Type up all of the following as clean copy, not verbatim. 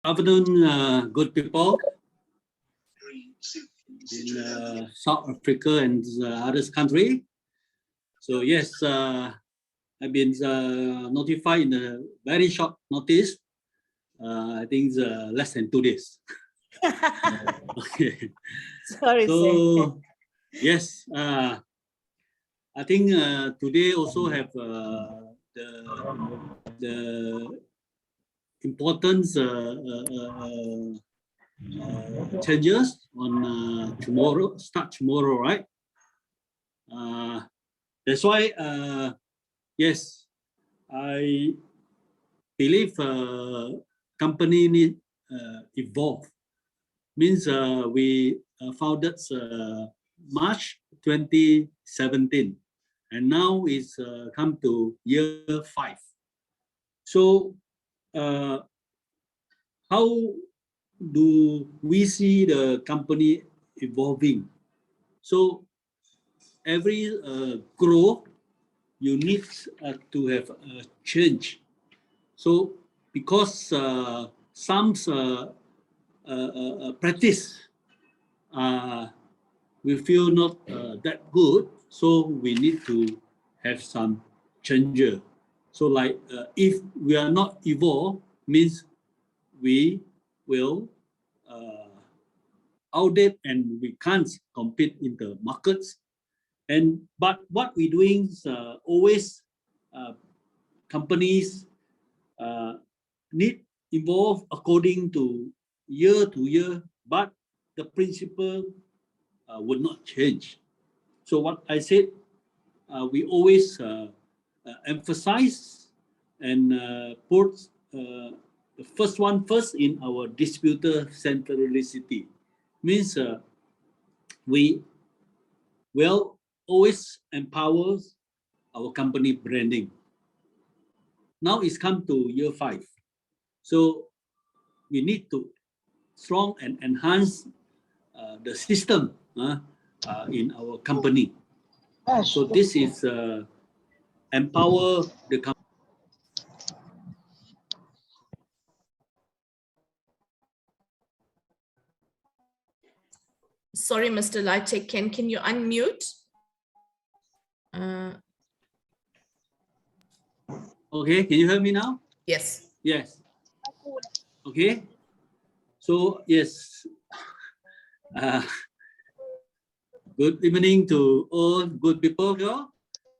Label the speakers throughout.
Speaker 1: Afternoon, good people in South Africa and other country. So yes, I've been notified in a very short notice. I think it's less than 2 days. Okay.
Speaker 2: Sorry,
Speaker 1: so yes, I think today also have the importance changes on tomorrow, start tomorrow, right? That's why, yes, I believe company need evolve. Means we founded March 2017, and now it's come to year 5. So how do we see the company evolving? So every growth, you need to have a change. So because some practice we feel not that good, so we need to have some changes. So like if we are not evolved, means we will outdate and we can't compete in the markets. But what we're doing is always companies need evolve according to year, but the principle would not change. So what I said, we always emphasize and put the first one first in our distributor centricity. Means we will always empower our company branding. Now it's come to year 5. So we need to strong and enhance the system in our company. So this is empower the company.
Speaker 2: Sorry, Mr. Laitek, can you unmute?
Speaker 1: Okay, can you hear me now?
Speaker 2: Yes.
Speaker 1: Yes. Okay. So yes. Good evening to all good people here.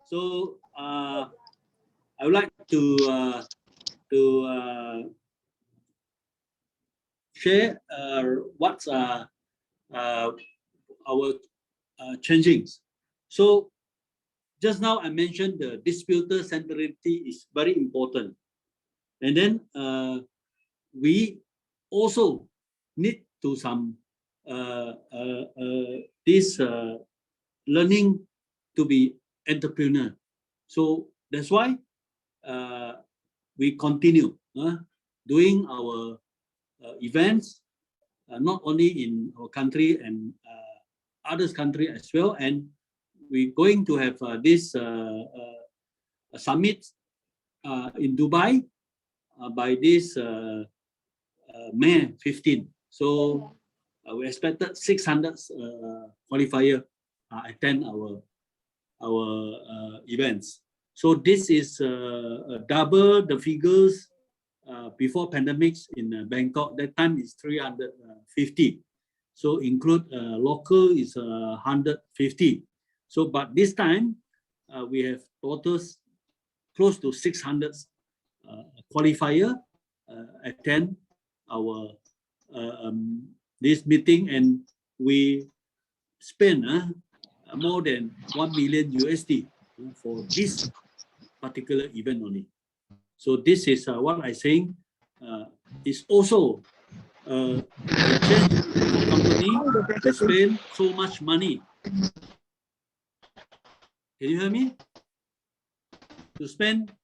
Speaker 1: So I would like to share what's our changings. So just now I mentioned the distributor centrality is very important, and then we also need to some this learning to be entrepreneur. So that's why we continue doing our events, not only in our country and others country as well, and we're going to have this summit in Dubai by this May 15. So we expected 600 qualifier attend our events. So this is double the figures before pandemics in Bangkok. That time is 350. So include local is 150. So but this time we have totals close to 600 qualifier attend our this meeting, and we spend more than 1 million USD for this particular event only. So this is what I saying is also a change for company to spend so much money. Can you hear me? To spend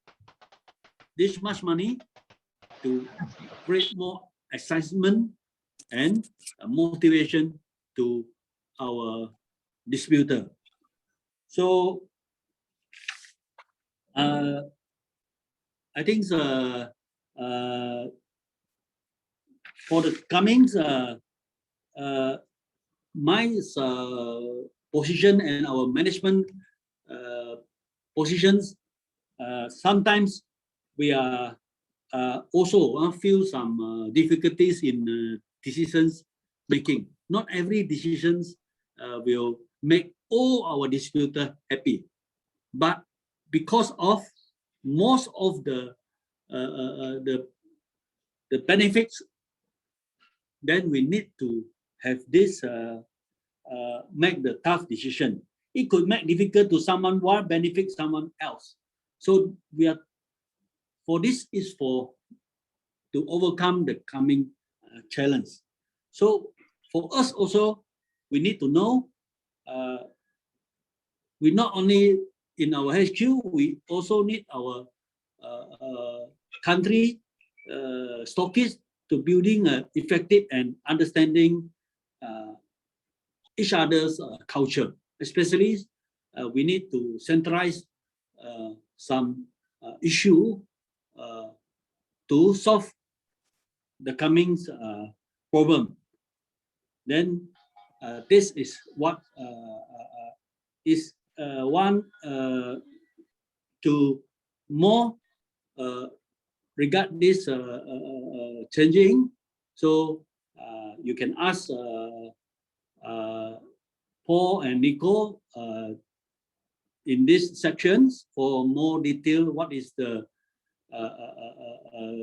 Speaker 1: this much money to create more excitement and motivation to our distributor. So I think for the coming, my position and our management positions, sometimes we are also feel some difficulties in decisions making. Not every decisions will make all our distributors happy, but because of most of the benefits, then we need to have this make the tough decision. It could make difficult to someone while benefit someone else. So we are for this is for to overcome the coming challenge. So for us also, we need to know we not only in our HQ, we also need our country stockists to building an effective and understanding each other's culture. Especially, we need to centralize some issue to solve the coming problem. Then this is what is one to more regard this changing. So you can ask Paul and Nico in these sections for more detail. What is the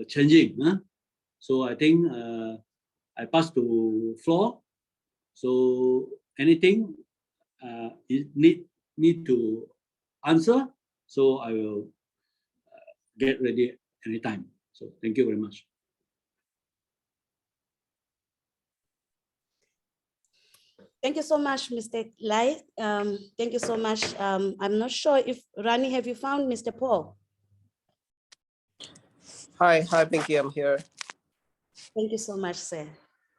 Speaker 1: changing? So I think I pass to floor. So anything you need me to answer, so I will get ready anytime. So thank you very much.
Speaker 3: Thank you so much, Mr. Lai. Thank you so much. I'm not sure if Rani, have you found Mr. Paul?
Speaker 4: Hi, Pinky, I'm here.
Speaker 3: Thank you so much, sir.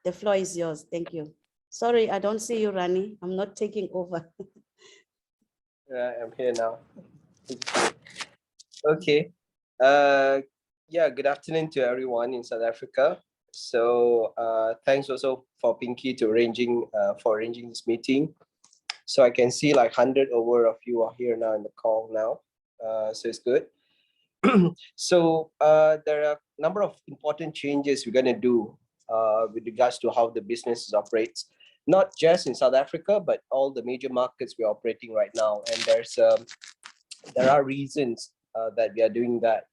Speaker 3: The floor is yours. Thank you. Sorry, I don't see you, Rani. I'm not taking over.
Speaker 4: I'm here now. Okay. Yeah, good afternoon to everyone in South Africa. So thanks also for Pinky to arranging this meeting. So I can see like 100 over of you are here now in the call now. So it's good. So there are a number of important changes we're going to do with regards to how the business operates, not just in South Africa, but all the major markets we're operating right now. And there are reasons that we are doing that.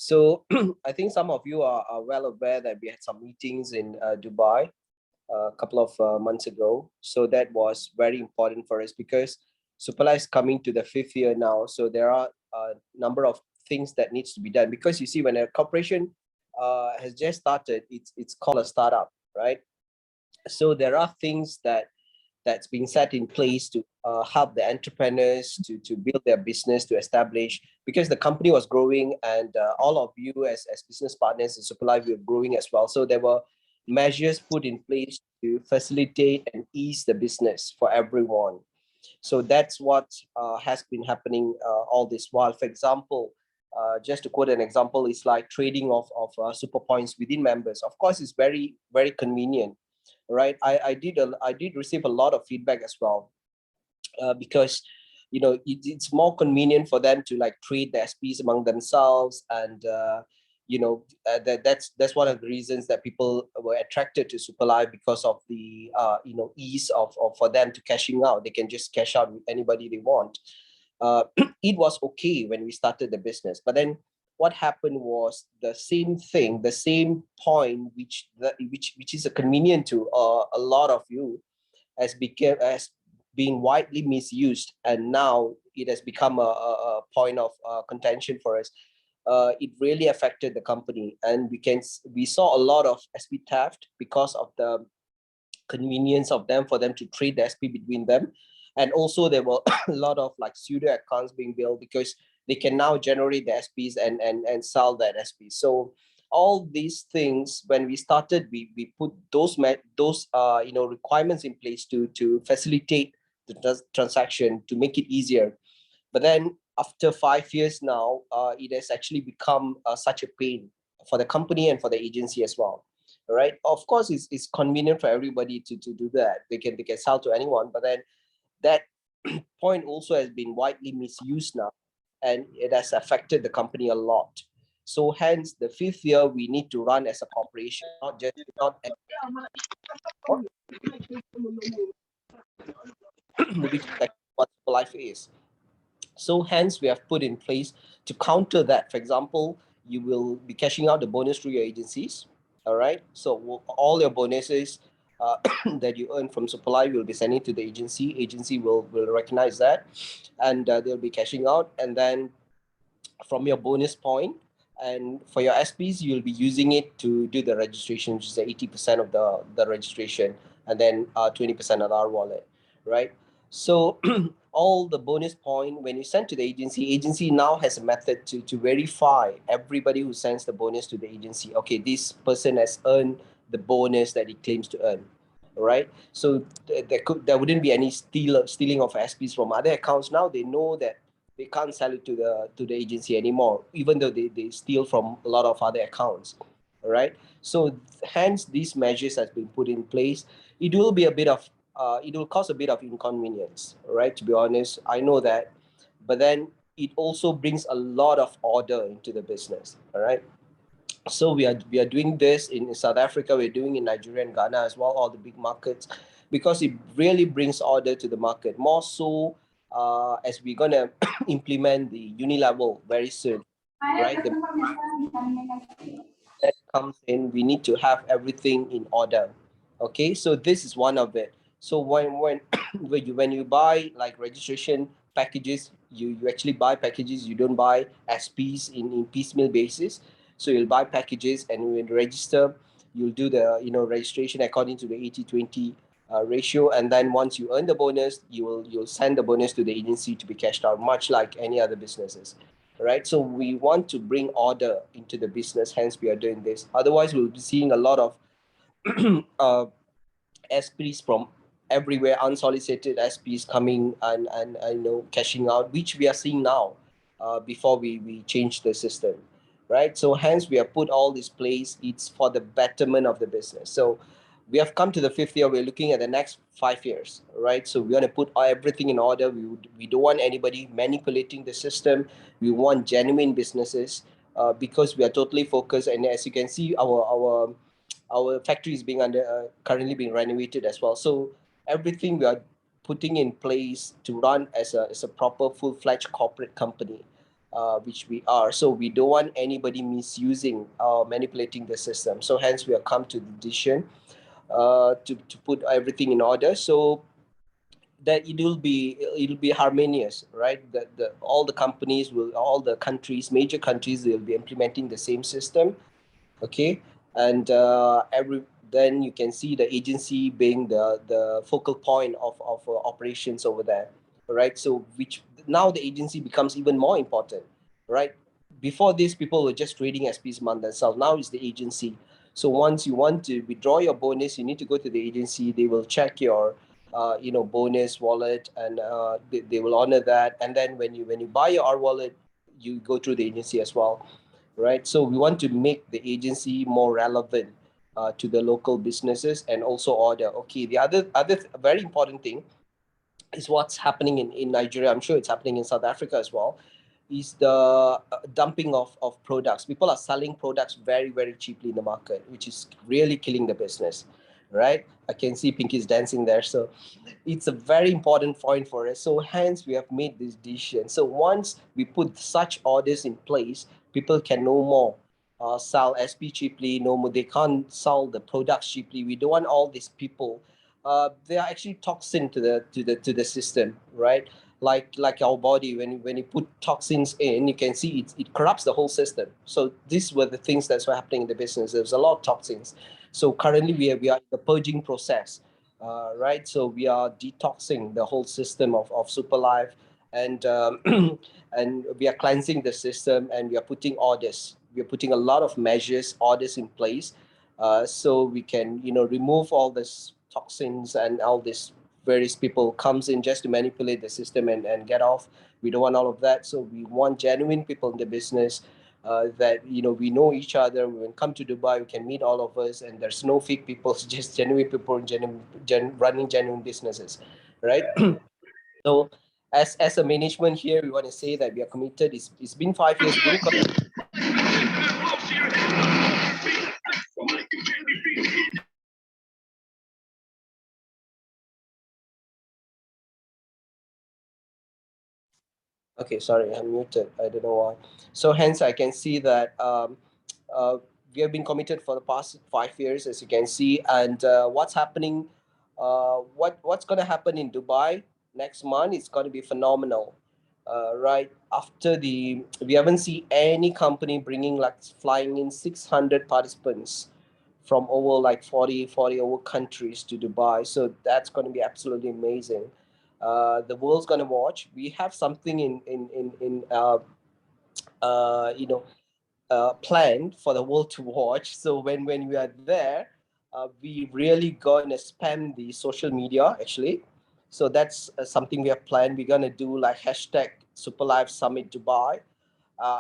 Speaker 4: So I think some of you are well aware that we had some meetings in Dubai a couple of months ago. So that was very important for us because Superlife is coming to the 5th year now. So there are a number of things that needs to be done, because you see, when a corporation has just started, it's called a startup, right? So there are things that's being set in place to help the entrepreneurs to build their business, to establish, because the company was growing, and all of you as business partners in Superlife, we're growing as well. So there were measures put in place to facilitate and ease the business for everyone. So that's what has been happening all this while. For example, just to quote an example, it's like trading of super points within members. Of course, it's very, very convenient, right? I did receive a lot of feedback as well, because it's more convenient for them to like trade the SPs among themselves, and that's one of the reasons that people were attracted to Superlife, because of the ease of for them to cashing out. They can just cash out with anybody they want. It was okay when we started the business, but then what happened was the same thing, the same point, which is a convenient to a lot of you, has been widely misused, and now it has become a point of contention for us. It really affected the company, and we saw a lot of SP theft because of the convenience of them, for them to trade the SP between them. And also there were a lot of like pseudo accounts being built, because they can now generate the SPs and sell that SP. So all these things, when we started, we put those requirements in place to facilitate the transaction, to make it easier. But then after 5 years now, it has actually become such a pain for the company and for the agency as well, right? Of course, it's convenient for everybody to do that. They can sell to anyone, but then that point also has been widely misused now, and it has affected the company a lot. So hence, the 5th year, we need to run as a corporation, not which is actually what life is. So hence, we have put in place to counter that. For example, you will be cashing out the bonus through your agencies. All right. So all your bonuses that you earn from Superlife will be sending to the agency. Agency will recognize that, and they'll be cashing out. And then from your bonus point, and for your SPs, you'll be using it to do the registration, which is 80% of the registration, and then 20% of our wallet, right? So all the bonus point, when you send to the agency now has a method to verify everybody who sends the bonus to the agency. Okay, this person has earned the bonus that he claims to earn, right? So there wouldn't be any stealing of SPs from other accounts. Now they know that they can't sell it to the agency anymore, even though they steal from a lot of other accounts. All right. So hence these measures has been put in place. It will be a bit of it will cause a bit of inconvenience, right? To be honest, I know that, but then it also brings a lot of order into the business. All right. So we are doing this in South Africa, we're doing in Nigeria and Ghana as well, all the big markets, because it really brings order to the market. More so as we're gonna implement the uni-level very soon, right? That comes in, we need to have everything in order. Okay, so this is one of it. So when when you buy like registration packages, you actually buy packages, you don't buy SPs in piecemeal basis. So you'll buy packages, and when you register, you'll do the registration according to the 80-20 ratio, and then once you earn the bonus, you'll send the bonus to the agency to be cashed out, much like any other businesses, right? So we want to bring order into the business, hence we are doing this. Otherwise, we'll be seeing a lot of SPs from everywhere, unsolicited SPs coming and cashing out, which we are seeing now before we change the system, right? So hence we have put all this place. It's for the betterment of the business. So we have come to the 5th year. We're looking at the next 5 years, right? So we want to put everything in order. We don't want anybody manipulating the system. We want genuine businesses because we are totally focused. And as you can see, our factory is being currently being renovated as well. So everything we are putting in place to run as a proper full-fledged corporate company, which we are. So we don't want anybody misusing or manipulating the system. So hence we have come to the decision to put everything in order, so that it'll be harmonious, right? That all the companies all the countries, major countries, they'll be implementing the same system. Okay, and then you can see the agency being the focal point of operations over there, right? So which now the agency becomes even more important, right? Before this, people were just trading SPs among themselves. Now it's the agency. So once you want to withdraw your bonus, you need to go to the agency. They will check your bonus wallet, and they will honor that. And then when you buy your R wallet, you go through the agency as well, right? So we want to make the agency more relevant to the local businesses and also order. Okay, the other very important thing is what's happening in Nigeria. I'm sure it's happening in South Africa as well, is the dumping of products. People are selling products very, very cheaply in the market, which is really killing the business, right? I can see Pinky's dancing there. So it's a very important point for us. So hence we have made this decision. So once we put such orders in place, people can no more sell SP cheaply. No more, they can't sell the products cheaply. We don't want all these people. They are actually toxin to the system, right? Like our body, when you put toxins in, you can see it corrupts the whole system. So these were the things that's what happening in the business. There's a lot of toxins. So currently we are in the purging process, right? So we are detoxing the whole system of Superlife, and and we are cleansing the system, and we are putting orders. We are putting a lot of measures, orders in place, so we can remove all this toxins and all this various people comes in just to manipulate the system and get off. We don't want all of that. So we want genuine people in the business that we know each other. We can come to Dubai, we can meet all of us, and there's no fake people, it's just genuine people running genuine businesses, right? So as a management here, we want to say that we are committed. It's been 5 years. Okay, sorry, I'm muted. I don't know why. So hence I can see that we have been committed for the past 5 years, as you can see. And what's happening, what's going to happen in Dubai next month is going to be phenomenal. Right after we haven't seen any company bringing flying in 600 participants from over 40 over countries to Dubai. So that's going to be absolutely amazing. The world's going to watch. We have something planned for the world to watch. So when we are there, we really gonna spam the social media actually. So that's something we have planned. We're gonna do hashtag Superlife Summit Dubai.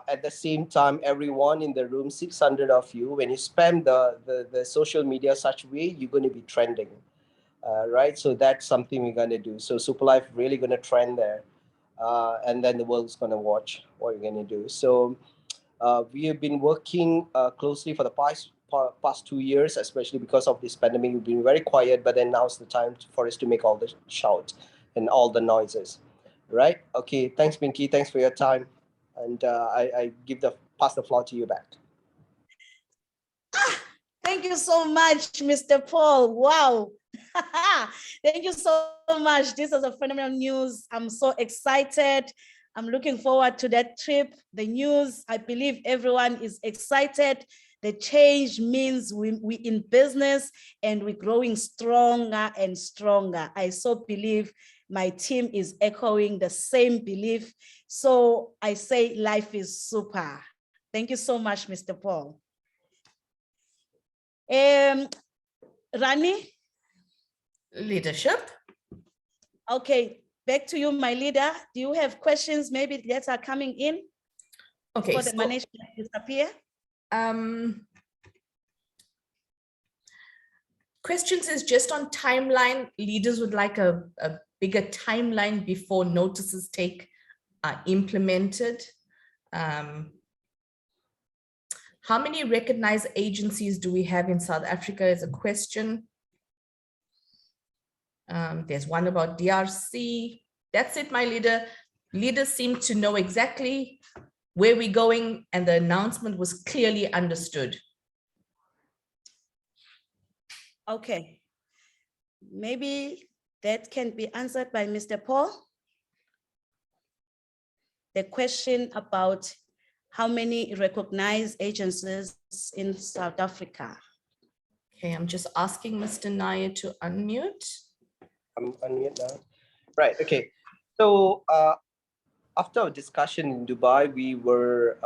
Speaker 4: At the same time, everyone in the room, 600 of you, when you spam the social media such way, you're going to be trending, right? So that's something we're going to do. So Superlife really going to trend there, and then the world's going to watch what you're going to do. So we have been working closely for the past 2 years, especially because of this pandemic. We've been very quiet, but then now's the time for us to make all the shout and all the noises, right? Okay, thanks, Pinky. Thanks for your time. And I pass the floor to you back.
Speaker 3: Thank you so much, Mr. Paul. Wow. Thank you so much. This is a phenomenal news. I'm so excited. I'm looking forward to that trip. The news, I believe everyone is excited. The change means we in business and we're growing stronger and stronger. I so believe my team is echoing the same belief. So I say life is super. Thank you so much, Mr. Paul. Rani?
Speaker 2: Leadership.
Speaker 3: Okay, back to you, my leader. Do you have questions maybe that are coming in?
Speaker 2: Okay.
Speaker 3: For the management to disappear?
Speaker 2: Questions is just on timeline. Leaders would like a bigger timeline before notices are implemented. How many recognized agencies do we have in South Africa is a question. There's one about DRC. That's it, my leader. Leaders seem to know exactly where we're going, and the announcement was clearly understood.
Speaker 3: Okay. Maybe that can be answered by Mr. Paul. The question about how many recognized agencies in South Africa.
Speaker 2: Okay, I'm just asking Mr. Nair to unmute.
Speaker 4: I'm unmute now. Right, okay. So after our discussion in Dubai, we were,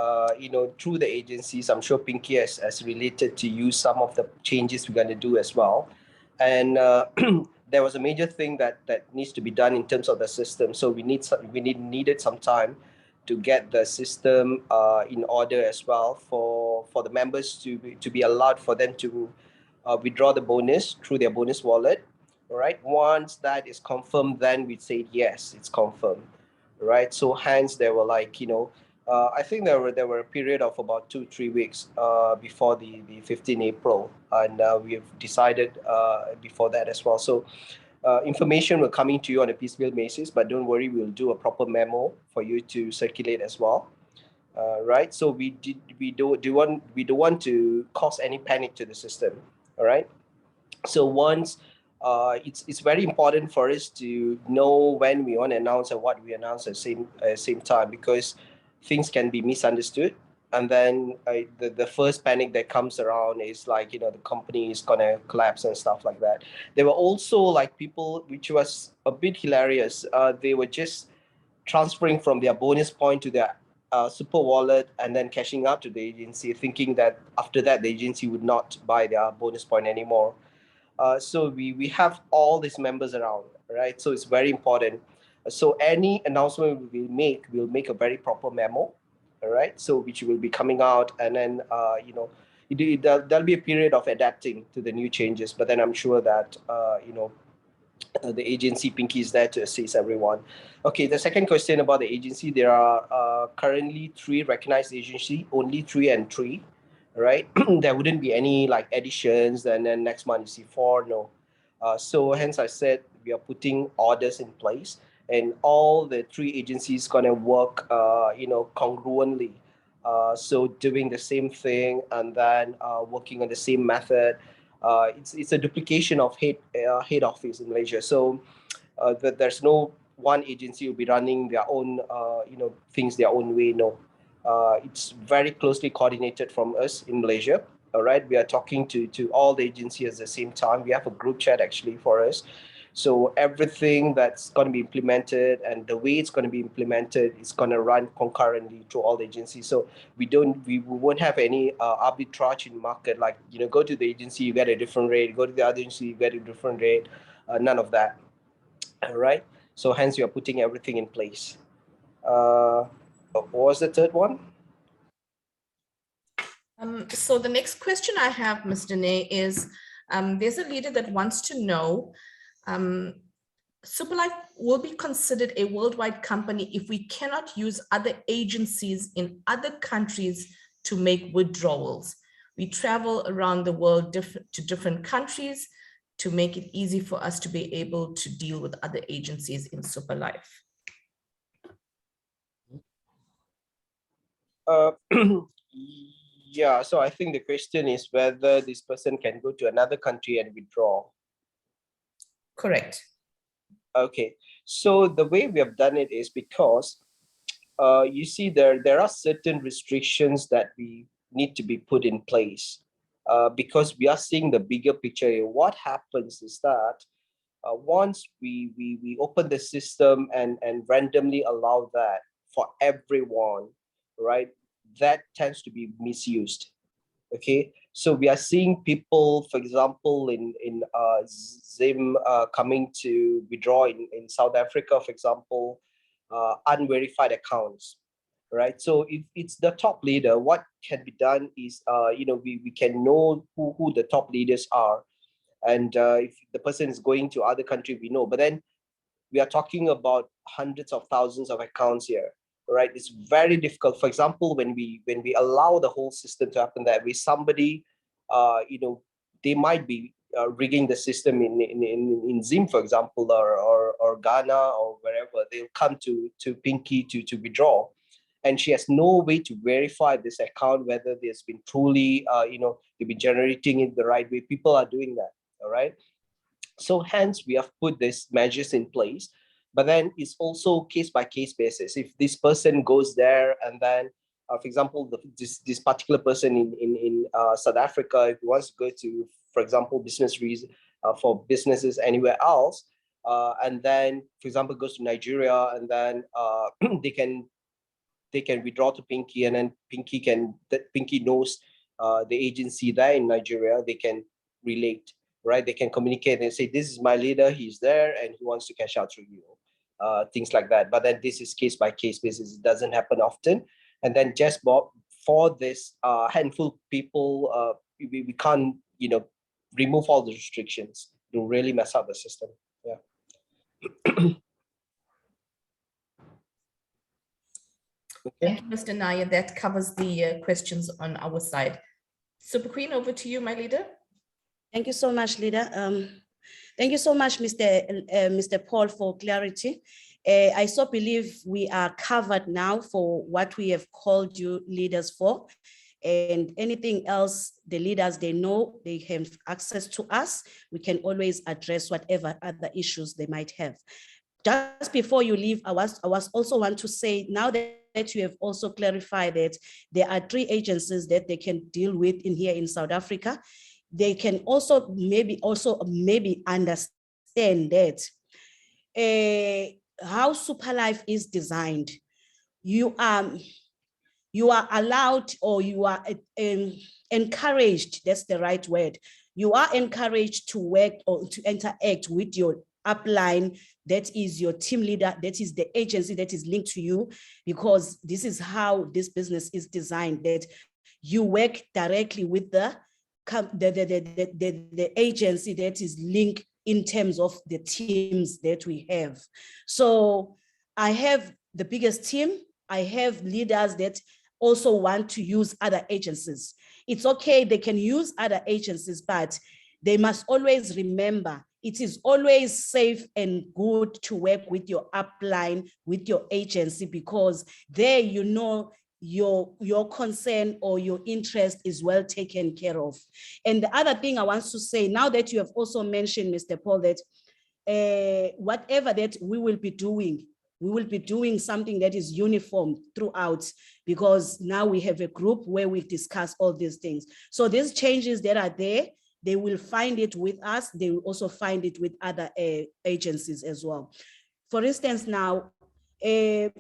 Speaker 4: through the agencies, I'm sure Pinky has related to you some of the changes we're going to do as well. And there was a major thing that needs to be done in terms of the system. So we needed some time to get the system in order as well for the members to be allowed for them to withdraw the bonus through their bonus wallet. All right. Once that is confirmed, then we say yes, it's confirmed. Right. So hence there were I think there were a period of about 2-3 weeks before the 15 April, and we have decided before that as well. So information will coming to you on a piecemeal basis, but don't worry, we'll do a proper memo for you to circulate as well. Right. So we don't want to cause any panic to the system. All right. So once it's very important for us to know when we want to announce and what we announce at the same time, because things can be misunderstood. And then the first panic that comes around is the company is going to collapse and stuff like that. There were also people, which was a bit hilarious. They were just transferring from their bonus point to their super wallet and then cashing out to the agency, thinking that after that the agency would not buy their bonus point anymore. So we have all these members around, right? So it's very important. So any announcement we'll make a very proper memo, all right? So which will be coming out, and then there'll be a period of adapting to the new changes. But then I'm sure that the agency Pinky is there to assist everyone. Okay, the second question about the agency, there are currently 3 recognized agency, only 3 and 3, right? There wouldn't be any like additions, and then next month you see 4, no. So hence I said we are putting orders in place, and all the 3 agencies gonna work congruently. So doing the same thing, and then working on the same method. It's a duplication of head office in Malaysia. So there's no one agency will be running their own things their own way. No, it's very closely coordinated from us in Malaysia. All right, we are talking to all the agencies at the same time. We have a group chat actually for us. So everything that's going to be implemented and the way it's going to be implemented is going to run concurrently to all the agencies. So we won't have any arbitrage in market, like go to the agency you get a different rate, go to the other agency you get a different rate. None of that. All right. So hence we are putting everything in place. What was the third one?
Speaker 2: So the next question I have, Mr. Nair, is there's a leader that wants to know, Superlife will be considered a worldwide company if we cannot use other agencies in other countries to make withdrawals. We travel around the world to different countries to make it easy for us to be able to deal with other agencies in Superlife.
Speaker 4: Yeah, so I think the question is whether this person can go to another country and withdraw.
Speaker 2: Correct.
Speaker 4: Okay, so the way we have done it is because you see there are certain restrictions that we need to be put in place because we are seeing the bigger picture here. What happens is that once we open the system and randomly allow that for everyone, right, that tends to be misused. Okay, so we are seeing people, for example, in Zim coming to withdraw in South Africa, for example, unverified accounts, right? So if it's the top leader, what can be done is we can know who the top leaders are, and if the person is going to other country, we know. But then we are talking about hundreds of thousands of accounts here, right? It's very difficult. For example, when we allow the whole system to happen that way, somebody they might be rigging the system in Zim, for example, or Ghana or wherever. They'll come to Pinky to withdraw, and she has no way to verify this account whether there's been truly they've been generating it the right way. People are doing that. All right. So hence we have put these measures in place, but then it's also case by case basis. If this person goes there and then, for example, this particular person in South Africa, if he wants to go to, for example, business reason for businesses anywhere else, and then, for example, goes to Nigeria, and then they can withdraw to Pinky, and then Pinky knows the agency there in Nigeria. They can relate. Right, they can communicate and say, this is my leader, he's there and he wants to cash out through you, things like that. But then this is case by case basis. It doesn't happen often. And then just for this handful people, we can't remove all the restrictions to really mess up the system. Yeah. Okay.
Speaker 2: Thank you, Mr. Nair. That covers the questions on our side. Super Queen, over to you, my leader.
Speaker 3: Thank you so much, leader. Thank you so much, Mr. Paul, for clarity. I so believe we are covered now for what we have called you leaders for, and anything else the leaders, they know they have access to us. We can always address whatever other issues they might have. Just before you leave, I was also want to say, now that you have also clarified that there are 3 agencies that they can deal with in here in South Africa, they can also maybe understand that how Superlife is designed. You are allowed, or you are encouraged, that's the right word. You are encouraged to work or to interact with your upline, that is your team leader, that is the agency that is linked to you, because this is how this business is designed, that you work directly with the agency that is linked in terms of the teams that we have. So I have the biggest team. I have leaders that also want to use other agencies. It's okay, they can use other agencies, but they must always remember it is always safe and good to work with your upline, with your agency, because there you know your concern or your interest is well taken care of. And the other thing I want to say, now that you have also mentioned, Mr. Paul, that whatever that we will be doing something that is uniform throughout, because now we have a group where we discuss all these things. So these changes that are there, they will find it with us. They will also find it with other agencies as well. For instance, now, there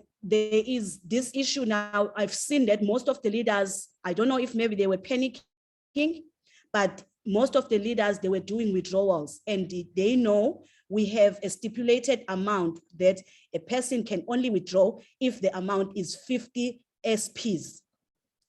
Speaker 3: is this issue now. I've seen that most of the leaders, I don't know if maybe they were panicking, but most of the leaders, they were doing withdrawals, and they know we have a stipulated amount that a person can only withdraw if the amount is 50 SPs.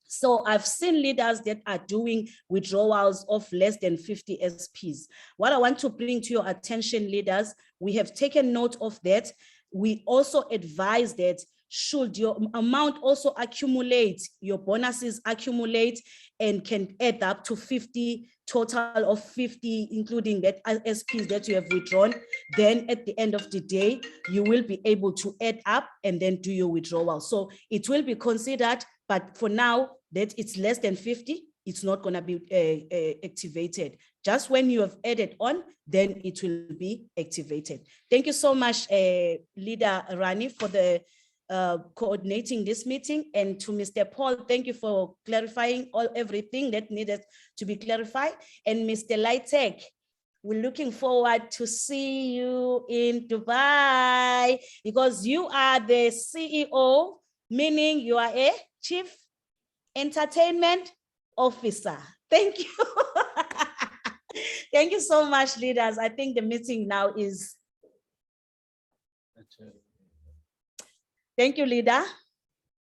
Speaker 3: So I've seen leaders that are doing withdrawals of less than 50 SPs. What I want to bring to your attention, leaders, we have taken note of that. We also advise that should your amount also accumulate, your bonuses accumulate and can add up to 50, total of 50, including that SPs that you have withdrawn, then at the end of the day, you will be able to add up and then do your withdrawal. So it will be considered, but for now that it's less than 50, it's not going to be activated. Just when you have added on, then it will be activated. Thank you so much, Leader Rani, for the coordinating this meeting, and to Mr. Paul, thank you for clarifying everything that needed to be clarified. And Mr. Lightek, we're looking forward to see you in Dubai, because you are the CEO, meaning you are a Chief Entertainment Officer. Thank you. Thank you so much, leaders. I think the meeting now is. Thank you, leader.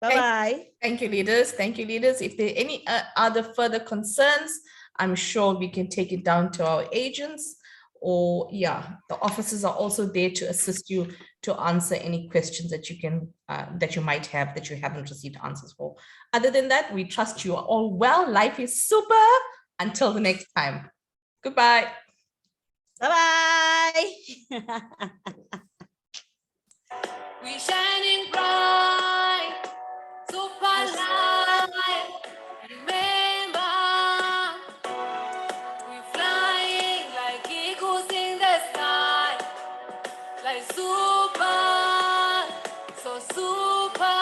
Speaker 3: Bye-bye.
Speaker 2: Thank you, leaders. Thank you, leaders. If there are any other further concerns, I'm sure we can take it down to our agents, or yeah, the officers are also there to assist you to answer any questions that you can, that you might have that you haven't received answers for. Other than that, we trust you are all well. Life is super. Until the next time. Goodbye.
Speaker 3: Bye-bye.
Speaker 5: We shining bright, super light. Remember, we flying like eagles in the sky, like super, so super.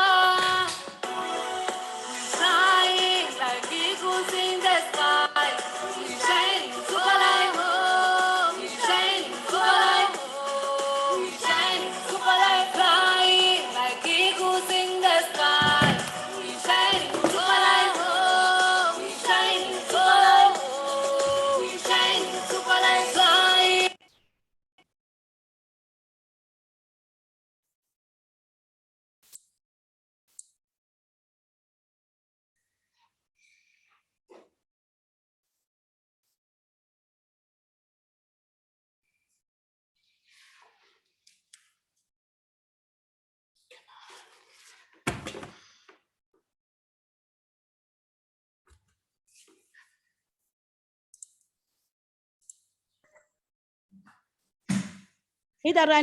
Speaker 5: We flying like eagles in the sky. We shining super light, oh, we shining super light, oh, we shining super light, flying like eagles in the sky. We shining super light, oh, we shining super light, oh, we shining super light, flying.
Speaker 3: Leader Rani.